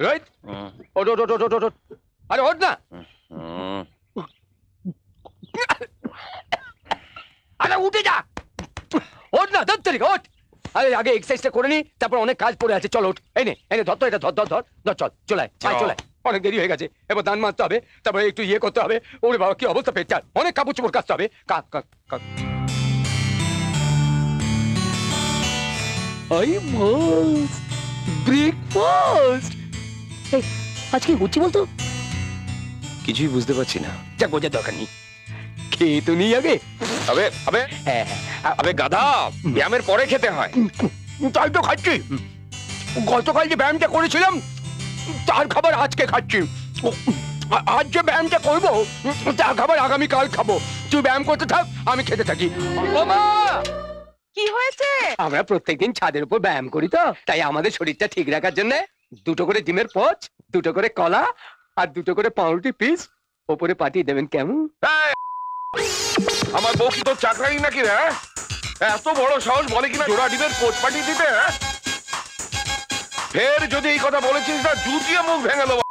রোহিত ওঠ ওঠ ওঠ ওঠ ওঠ, আরে ওঠ না। আরে উঠে যা, ওঠ না, ধর তরিকা ওঠ। আরে আগে এক্সারসাইজটা করে নি, তারপর অনেক কাজ পড়ে আছে। চল ওঠ, এই নে এই নে, ধর তো এটা, ধর ধর ধর ধর, চল চলায় চলায়, অনেক দেরি হয়ে গেছে। এবার দান মারতে হবে, তারপরে একটু ইয়ে করতে হবে। ওরে বাবা কি অবস্থা পেট, অনেক কাপড় চোপড় কাচতে হবে। কাক কাক কাক। I must breakfast. এই আজকে হচ্ছে বলতো? কিছুই বুঝতে পারছি না। যাক বোঝার দরকার নেই, খেয়ে তো নিই আগে। আবে আবে হ্যাঁ আবে গাধা, ব্যায়ামের পরে খেতে হয়। তাই তো খাচ্ছি। গতকাল যে ব্যায়ামটা করেছিলাম তার খাবার আজকে খাচ্ছি। আজ যে ব্যায়ামটা করবো তার খাবার আগামীকাল খাবো। তুই ব্যায়াম করতে থাক, আমি খেতে থাকি। ও মা, কি হয়েছে? আমরা প্রত্যেকদিন ছাদের উপর ব্যায়াম করি, তো তাই আমাদের শরীরটা ঠিক রাখার জন্য 2টো করে ডিমের পোচ, 2টো করে কলা আর 2টো করে পাউরুটি পিস ওপরে পাঠিয়ে দেবেন, কেমন? আমার বউ কি তোর চাকরানি নাকি রে? এত বড় সাহস বলে কিনা জোড়া ডিমের কোচ পাঠিয়ে দিতে? ফের যদি এই কথা বলেছিস না, জুতিয়ে মুখ ভেঙে দেবো।